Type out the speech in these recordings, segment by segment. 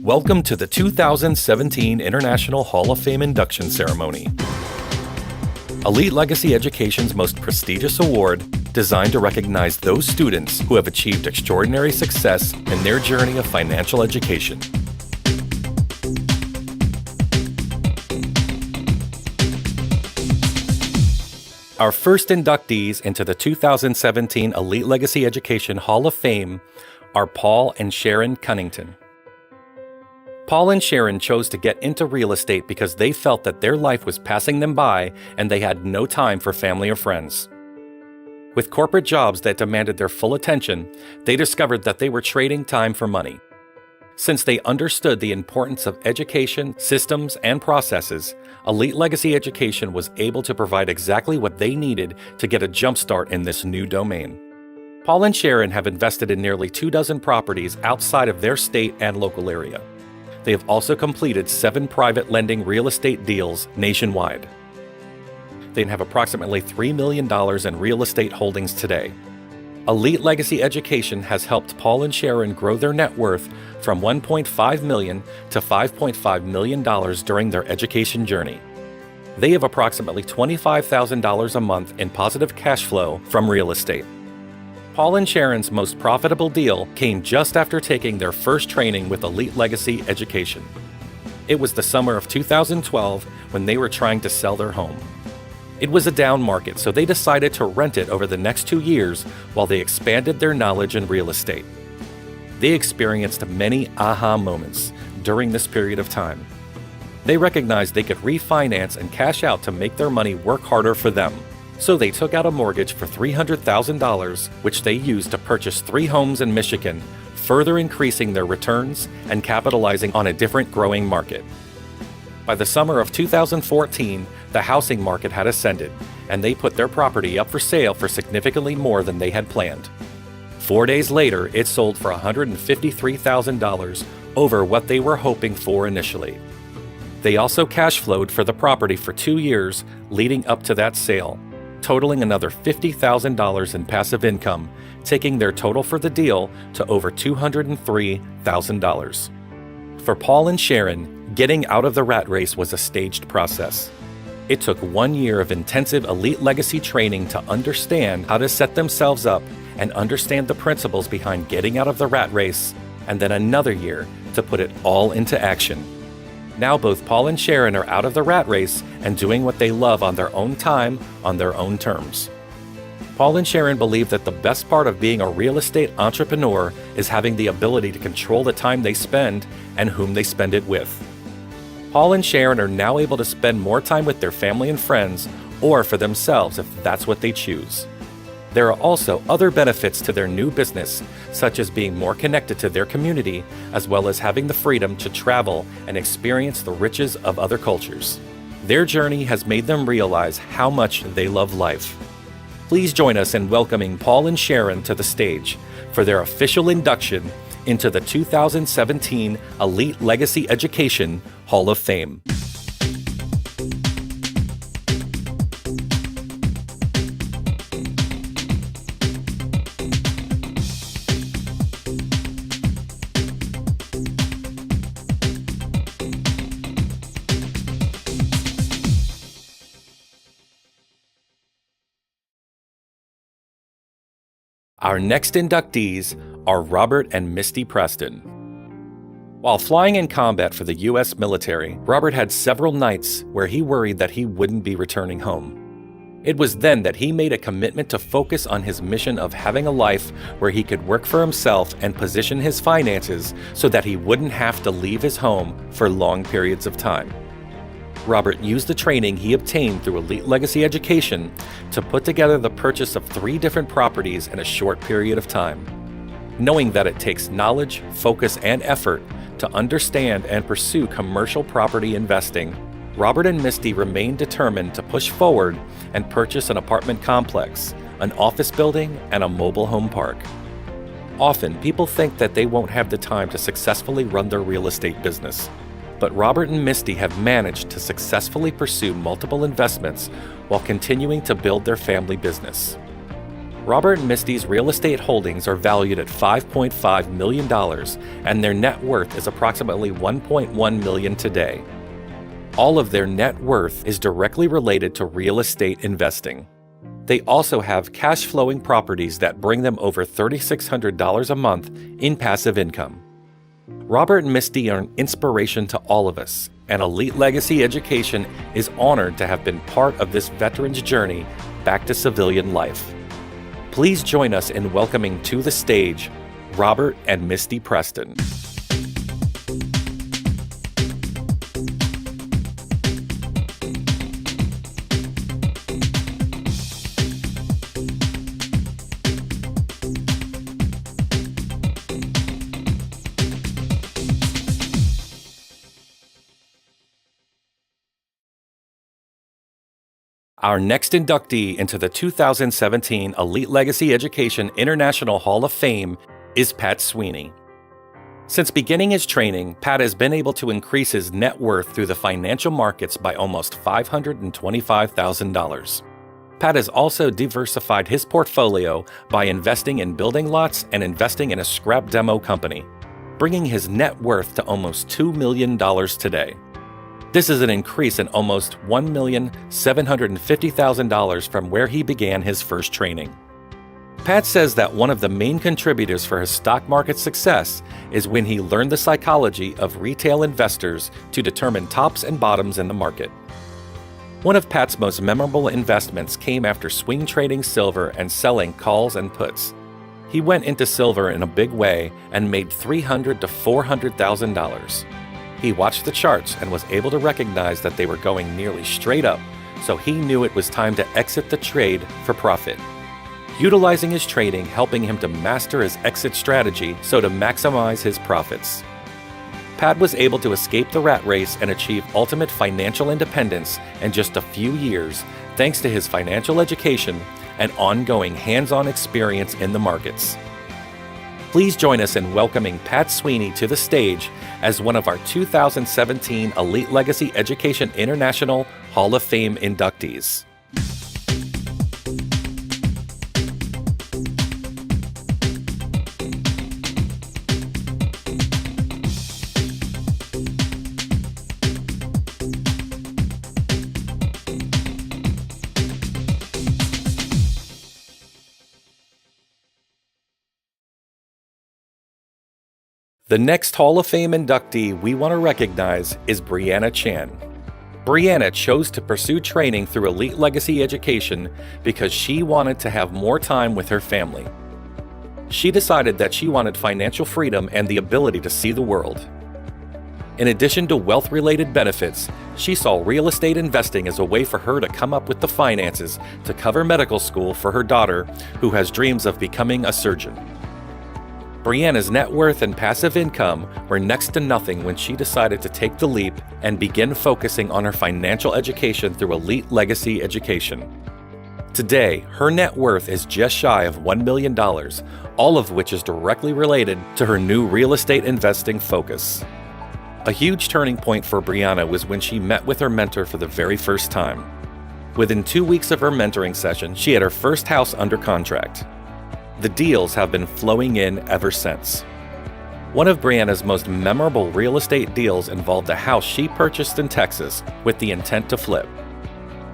Welcome to the 2017 International Hall of Fame induction ceremony. Elite Legacy Education's most prestigious award, designed to recognize those students who have achieved extraordinary success in their journey of financial education. Our first inductees into the 2017 Elite Legacy Education Hall of Fame are Paul and Sharon Cunnington. Paul and Sharon chose to get into real estate because they felt that their life was passing them by and they had no time for family or friends. With corporate jobs that demanded their full attention, they discovered that they were trading time for money. Since they understood the importance of education, systems, and processes, Elite Legacy Education was able to provide exactly what they needed to get a jumpstart in this new domain. Paul and Sharon have invested in nearly 24 properties outside of their state and local area. They have also completed 7 private lending real estate deals nationwide. They have approximately $3 million in real estate holdings today. Elite Legacy Education has helped Paul and Sharon grow their net worth from $1.5 million to $5.5 million during their education journey. They have approximately $25,000 a month in positive cash flow from real estate. Paul and Sharon's most profitable deal came just after taking their first training with Elite Legacy Education. It was the summer of 2012 when they were trying to sell their home. It was a down market, so they decided to rent it over the next 2 years while they expanded their knowledge in real estate. They experienced many aha moments during this period of time. They recognized they could refinance and cash out to make their money work harder for them. So they took out a mortgage for $300,000, which they used to purchase 3 homes in Michigan, further increasing their returns and capitalizing on a different growing market. By the summer of 2014, the housing market had ascended, and they put their property up for sale for significantly more than they had planned. 4 days later, it sold for $153,000, over what they were hoping for initially. They also cash flowed for the property for 2 years leading up to that sale, totaling another $50,000 in passive income, taking their total for the deal to over $203,000. For Paul and Sharon, getting out of the rat race was a staged process. It took 1 year of intensive Elite Legacy training to understand how to set themselves up and understand the principles behind getting out of the rat race, and then another year to put it all into action. Now both Paul and Sharon are out of the rat race and doing what they love on their own time, on their own terms. Paul and Sharon believe that the best part of being a real estate entrepreneur is having the ability to control the time they spend and whom they spend it with. Paul and Sharon are now able to spend more time with their family and friends, or for themselves if that's what they choose. There are also other benefits to their new business, such as being more connected to their community, as well as having the freedom to travel and experience the riches of other cultures. Their journey has made them realize how much they love life. Please join us in welcoming Paul and Sharon to the stage for their official induction into the 2017 Elite Legacy Education Hall of Fame. Our next inductees are Robert and Misty Preston. While flying in combat for the U.S. military, Robert had several nights where he worried that he wouldn't be returning home. It was then that he made a commitment to focus on his mission of having a life where he could work for himself and position his finances so that he wouldn't have to leave his home for long periods of time. Robert used the training he obtained through Elite Legacy Education to put together the purchase of 3 different properties in a short period of time. Knowing that it takes knowledge, focus, and effort to understand and pursue commercial property investing, Robert and Misty remained determined to push forward and purchase an apartment complex, an office building, and a mobile home park. Often, people think that they won't have the time to successfully run their real estate business. But Robert and Misty have managed to successfully pursue multiple investments while continuing to build their family business. Robert and Misty's real estate holdings are valued at $5.5 million, and their net worth is approximately $1.1 million today. All of their net worth is directly related to real estate investing. They also have cash-flowing properties that bring them over $3,600 a month in passive income. Robert and Misty are an inspiration to all of us, and Elite Legacy Education is honored to have been part of this veteran's journey back to civilian life. Please join us in welcoming to the stage Robert and Misty Preston. Our next inductee into the 2017 Elite Legacy Education International Hall of Fame is Pat Sweeney. Since beginning his training, Pat has been able to increase his net worth through the financial markets by almost $525,000. Pat has also diversified his portfolio by investing in building lots and investing in a scrap demo company, bringing his net worth to almost $2 million today. This is an increase in almost $1,750,000 from where he began his first training. Pat says that one of the main contributors for his stock market success is when he learned the psychology of retail investors to determine tops and bottoms in the market. One of Pat's most memorable investments came after swing trading silver and selling calls and puts. He went into silver in a big way and made $300,000 to $400,000. He watched the charts and was able to recognize that they were going nearly straight up, so he knew it was time to exit the trade for profit. Utilizing his trading, helping him to master his exit strategy so to maximize his profits. Pat was able to escape the rat race and achieve ultimate financial independence in just a few years thanks to his financial education and ongoing hands-on experience in the markets. Please join us in welcoming Pat Sweeney to the stage as one of our 2017 Elite Legacy Education International Hall of Fame inductees. The next Hall of Fame inductee we want to recognize is Breanna Chen. Breanna chose to pursue training through Elite Legacy Education because she wanted to have more time with her family. She decided that she wanted financial freedom and the ability to see the world. In addition to wealth-related benefits, she saw real estate investing as a way for her to come up with the finances to cover medical school for her daughter, who has dreams of becoming a surgeon. Breanna's net worth and passive income were next to nothing when she decided to take the leap and begin focusing on her financial education through Elite Legacy Education. Today, her net worth is just shy of $1 million, all of which is directly related to her new real estate investing focus. A huge turning point for Breanna was when she met with her mentor for the very first time. Within 2 weeks of her mentoring session, she had her first house under contract. The deals have been flowing in ever since. One of Breanna's most memorable real estate deals involved a house she purchased in Texas with the intent to flip.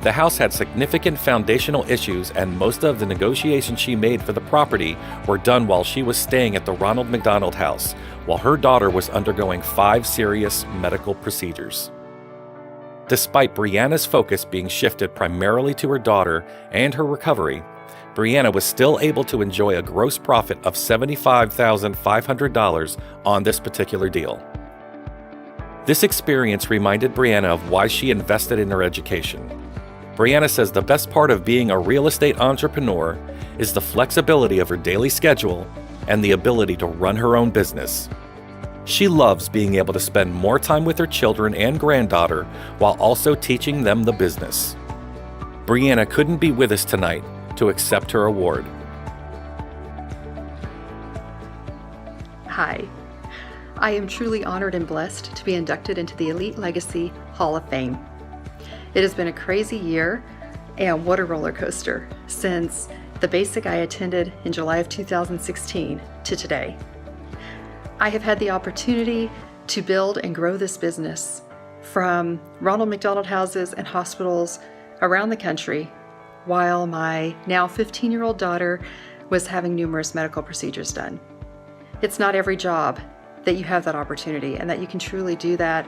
The house had significant foundational issues, and most of the negotiations she made for the property were done while she was staying at the Ronald McDonald House, while her daughter was undergoing 5 serious medical procedures. Despite Breanna's focus being shifted primarily to her daughter and her recovery, Breanna was still able to enjoy a gross profit of $75,500 on this particular deal. This experience reminded Breanna of why she invested in her education. Breanna says the best part of being a real estate entrepreneur is the flexibility of her daily schedule and the ability to run her own business. She loves being able to spend more time with her children and granddaughter while also teaching them the business. Breanna couldn't be with us tonight to accept her award. Hi. I am truly honored and blessed to be inducted into the Elite Legacy Hall of Fame. It has been a crazy year, and what a roller coaster, since the basic I attended in July of 2016 to today. I have had the opportunity to build and grow this business from Ronald McDonald houses and hospitals around the country, while my now 15-year-old daughter was having numerous medical procedures done. It's not every job that you have that opportunity and that you can truly do that,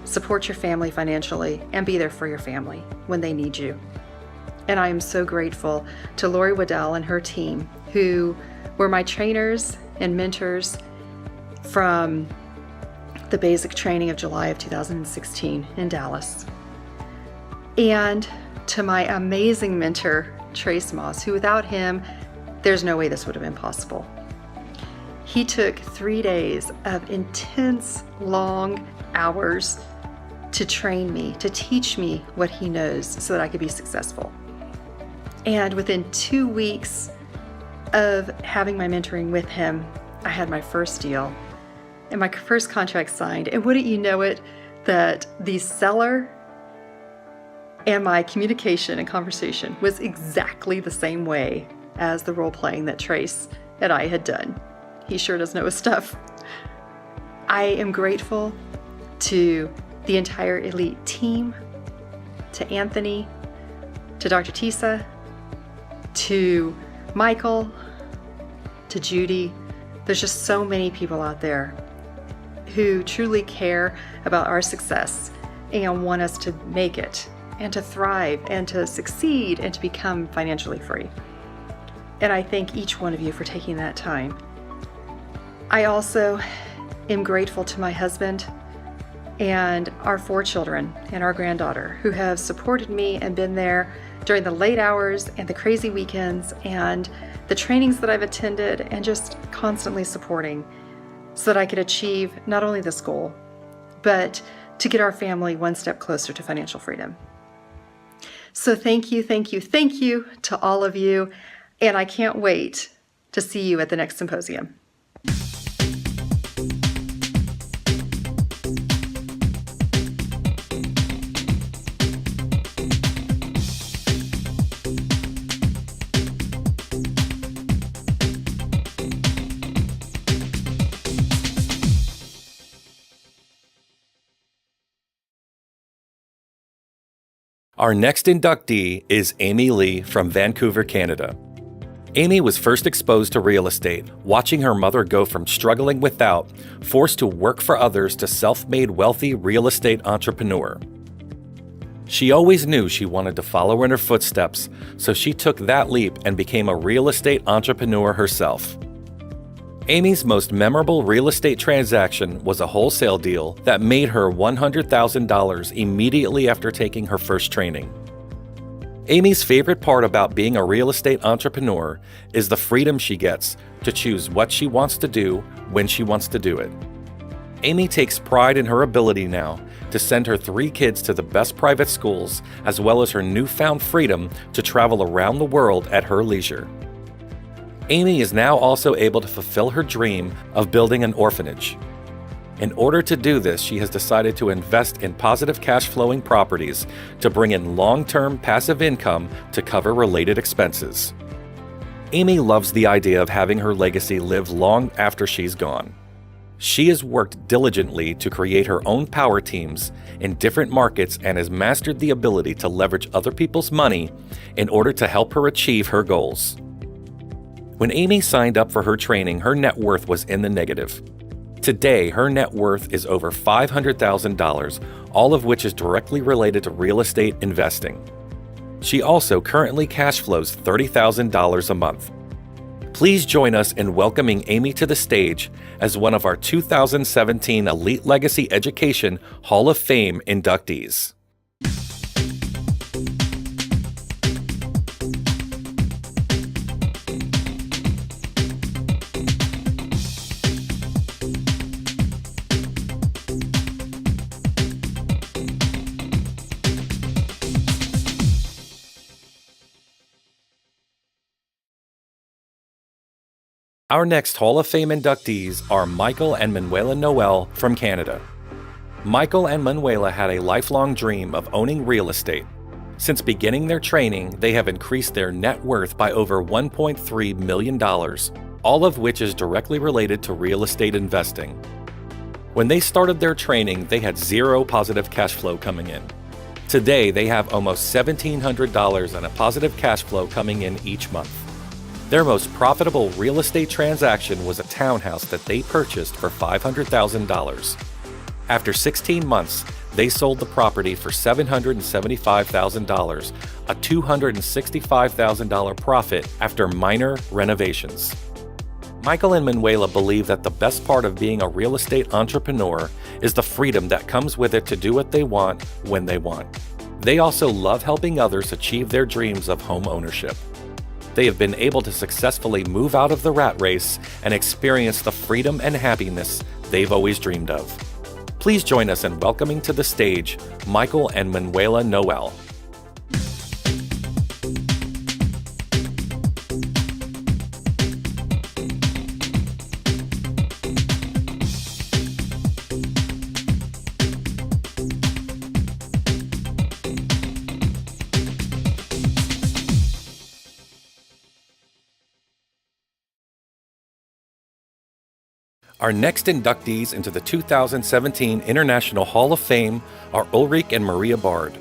support your family financially, and be there for your family when they need you. And I am so grateful to Lori Waddell and her team, who were my trainers and mentors from the basic training of July of 2016 in Dallas. And to my amazing mentor, Trace Moss, who without him, there's no way this would have been possible. He took 3 days of intense, long hours to train me, to teach me what he knows so that I could be successful. And within 2 weeks of having my mentoring with him, I had my first deal and my first contract signed. And wouldn't you know it, that the seller and my communication and conversation was exactly the same way as the role playing that Trace and I had done. He sure does know his stuff. I am grateful to the entire Elite team, to Anthony, to Dr. Tisa, to Michael, to Judy. There's just so many people out there who truly care about our success and want us to make it and to thrive and to succeed and to become financially free. And I thank each one of you for taking that time. I also am grateful to my husband and our 4 children and our granddaughter, who have supported me and been there during the late hours and the crazy weekends and the trainings that I've attended, and just constantly supporting so that I could achieve not only this goal, but to get our family one step closer to financial freedom. So thank you to all of you, and I can't wait to see you at the next symposium. Our next inductee is Amy Lee from Vancouver, Canada. Amy was first exposed to real estate, watching her mother go from struggling without, forced to work for others, to self-made wealthy real estate entrepreneur. She always knew she wanted to follow in her footsteps, so she took that leap and became a real estate entrepreneur herself. Amy's most memorable real estate transaction was a wholesale deal that made her $100,000 immediately after taking her first training. Amy's favorite part about being a real estate entrepreneur is the freedom she gets to choose what she wants to do when she wants to do it. Amy takes pride in her ability now to send her 3 kids to the best private schools, as well as her newfound freedom to travel around the world at her leisure. Amy is now also able to fulfill her dream of building an orphanage. In order to do this, she has decided to invest in positive cash flowing properties to bring in long-term passive income to cover related expenses. Amy loves the idea of having her legacy live long after she's gone. She has worked diligently to create her own power teams in different markets and has mastered the ability to leverage other people's money in order to help her achieve her goals. When Amy signed up for her training, her net worth was in the negative. Today, her net worth is over $500,000, all of which is directly related to real estate investing. She also currently cash flows $30,000 a month. Please join us in welcoming Amy to the stage as one of our 2017 Elite Legacy Education Hall of Fame inductees. Our next Hall of Fame inductees are Michael and Manuela Noel from Canada. Michael and Manuela had a lifelong dream of owning real estate. Since beginning their training, they have increased their net worth by over $1.3 million, all of which is directly related to real estate investing. When they started their training, they had zero positive cash flow coming in. Today, they have almost $1,700 in a positive cash flow coming in each month. Their most profitable real estate transaction was a townhouse that they purchased for $500,000. After 16 months, they sold the property for $775,000, a $265,000 profit after minor renovations. Michael and Manuela believe that the best part of being a real estate entrepreneur is the freedom that comes with it to do what they want when they want. They also love helping others achieve their dreams of home ownership. They have been able to successfully move out of the rat race and experience the freedom and happiness they've always dreamed of. Please join us in welcoming to the stage Michael and Manuela Noel. Our next inductees into the 2017 International Hall of Fame are Ulrich and Maria Bard.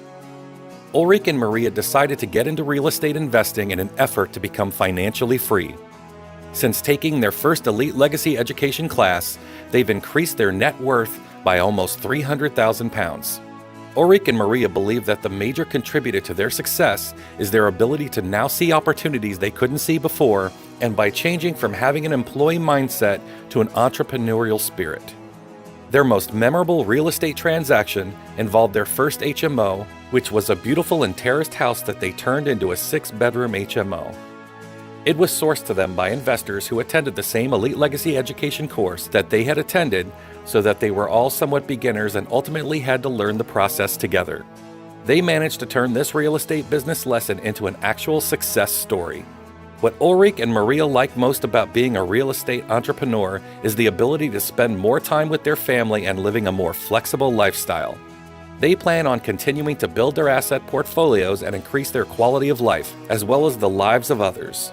Ulrich and Maria decided to get into real estate investing in an effort to become financially free. Since taking their first elite legacy education class, they've increased their net worth by almost £300,000. Ulrich and Maria believe that the major contributor to their success is their ability to now see opportunities they couldn't see before, and by changing from having an employee mindset to an entrepreneurial spirit. Their most memorable real estate transaction involved their first HMO, which was a beautiful and terraced house that they turned into a 6-bedroom HMO. It was sourced to them by investors who attended the same elite legacy education course that they had attended, so that they were all somewhat beginners and ultimately had to learn the process together. They managed to turn this real estate business lesson into an actual success story. What Ulrich and Maria like most about being a real estate entrepreneur is the ability to spend more time with their family and living a more flexible lifestyle. They plan on continuing to build their asset portfolios and increase their quality of life, as well as the lives of others.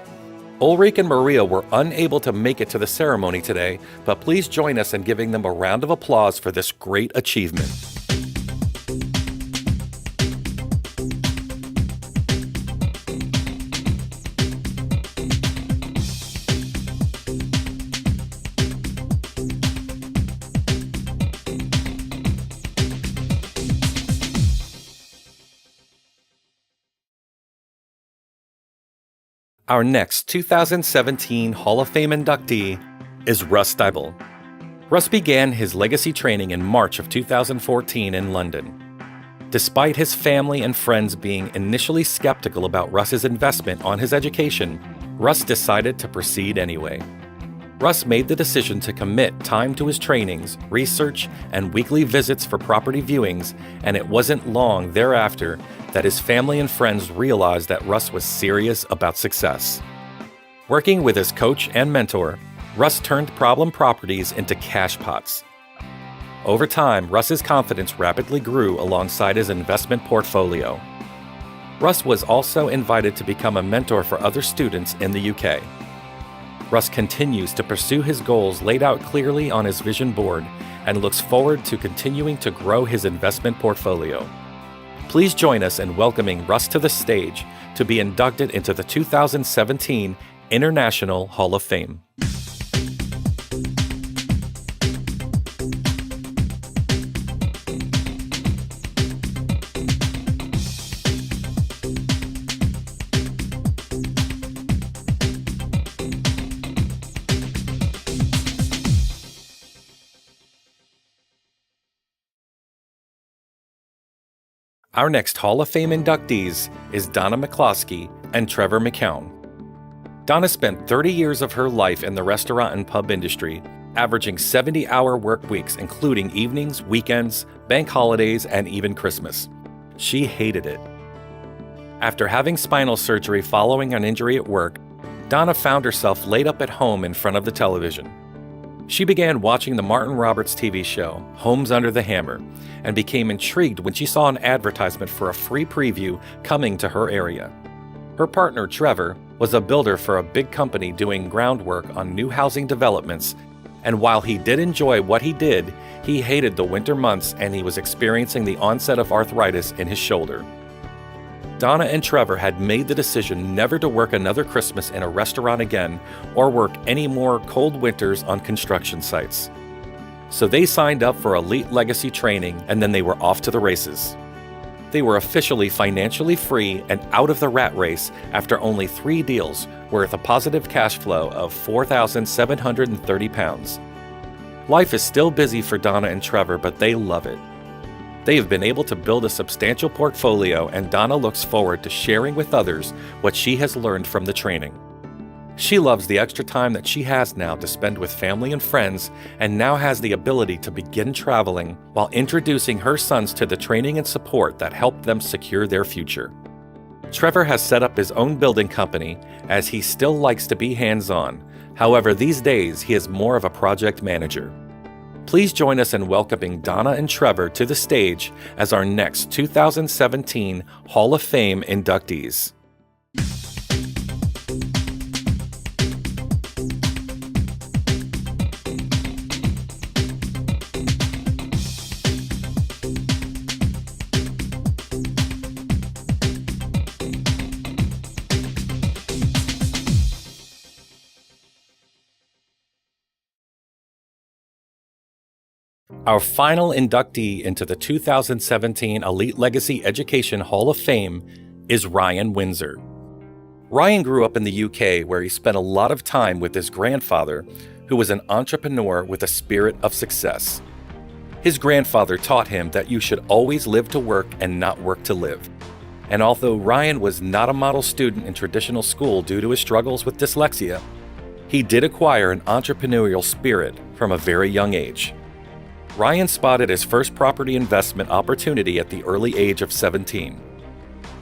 Ulrich and Maria were unable to make it to the ceremony today, but please join us in giving them a round of applause for this great achievement. Our next 2017 Hall of Fame inductee is Russ Evil. Russ began his legacy training in March of 2014 in London. Despite his family and friends being initially skeptical about Russ's investment on his education, Russ decided to proceed anyway. Russ made the decision to commit time to his trainings, research, and weekly visits for property viewings, and it wasn't long thereafter that his family and friends realized that Russ was serious about success. Working with his coach and mentor, Russ turned problem properties into cash pots. Over time, Russ's confidence rapidly grew alongside his investment portfolio. Russ was also invited to become a mentor for other students in the UK. Russ continues to pursue his goals laid out clearly on his vision board and looks forward to continuing to grow his investment portfolio. Please join us in welcoming Russ to the stage to be inducted into the 2017 International Hall of Fame. Our next Hall of Fame inductees is DonnaMcCluskey and Trevor McGowan. Donna spent 30 years of her life in the restaurant and pub industry, averaging 70-hour work weeks, including evenings, weekends, bank holidays, and even Christmas. She hated it. After having spinal surgery following an injury at work, Donna found herself laid up at home in front of the television. She began watching the Martin Roberts TV show, Homes Under the Hammer, and became intrigued when she saw an advertisement for a free preview coming to her area. Her partner, Trevor, was a builder for a big company doing groundwork on new housing developments, and while he did enjoy what he did, he hated the winter months and he was experiencing the onset of arthritis in his shoulder. Donna and Trevor had made the decision never to work another Christmas in a restaurant again or work any more cold winters on construction sites. So they signed up for elite legacy training and then they were off to the races. They were officially financially free and out of the rat race after only 3 deals worth a positive cash flow of £4,730. Life is still busy for Donna and Trevor, but they love it. They have been able to build a substantial portfolio, and Donna looks forward to sharing with others what she has learned from the training. She loves the extra time that she has now to spend with family and friends, and now has the ability to begin traveling while introducing her sons to the training and support that helped them secure their future. Trevor has set up his own building company, as he still likes to be hands-on. However, these days he is more of a project manager. Please join us in welcoming Donna and Trevor to the stage as our next 2017 Hall of Fame inductees. Our final inductee into the 2017 Elite Legacy Education Hall of Fame is Ryan Windsor. Ryan grew up in the UK, where he spent a lot of time with his grandfather, who was an entrepreneur with a spirit of success. His grandfather taught him that you should always live to work and not work to live. And although Ryan was not a model student in traditional school due to his struggles with dyslexia, he did acquire an entrepreneurial spirit from a very young age. Ryan spotted his first property investment opportunity at the early age of 17.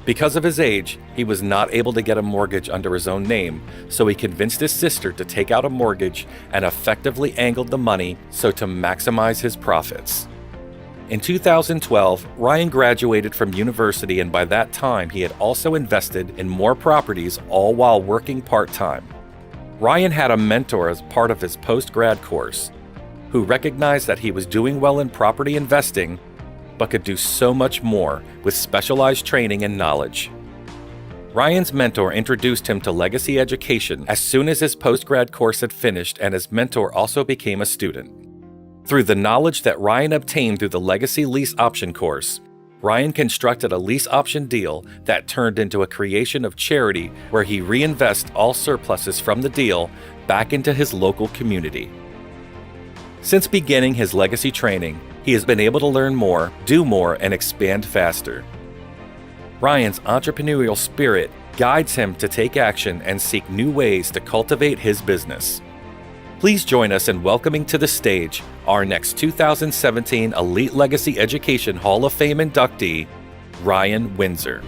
Because of his age, he was not able to get a mortgage under his own name, so he convinced his sister to take out a mortgage and effectively angled the money so to maximize his profits. In 2012, Ryan graduated from university, and by that time he had also invested in more properties, all while working part-time. Ryan had a mentor as part of his post-grad course, who recognized that he was doing well in property investing, but could do so much more with specialized training and knowledge. Ryan's mentor introduced him to legacy education as soon as his post-grad course had finished, and his mentor also became a student. Through the knowledge that Ryan obtained through the legacy lease option course, Ryan constructed a lease option deal that turned into a creation of charity where he reinvests all surpluses from the deal back into his local community. Since beginning his legacy training, he has been able to learn more, do more, and expand faster. Ryan's entrepreneurial spirit guides him to take action and seek new ways to cultivate his business. Please join us in welcoming to the stage our next 2017 Elite Legacy Education Hall of Fame inductee, Ryan Windsor.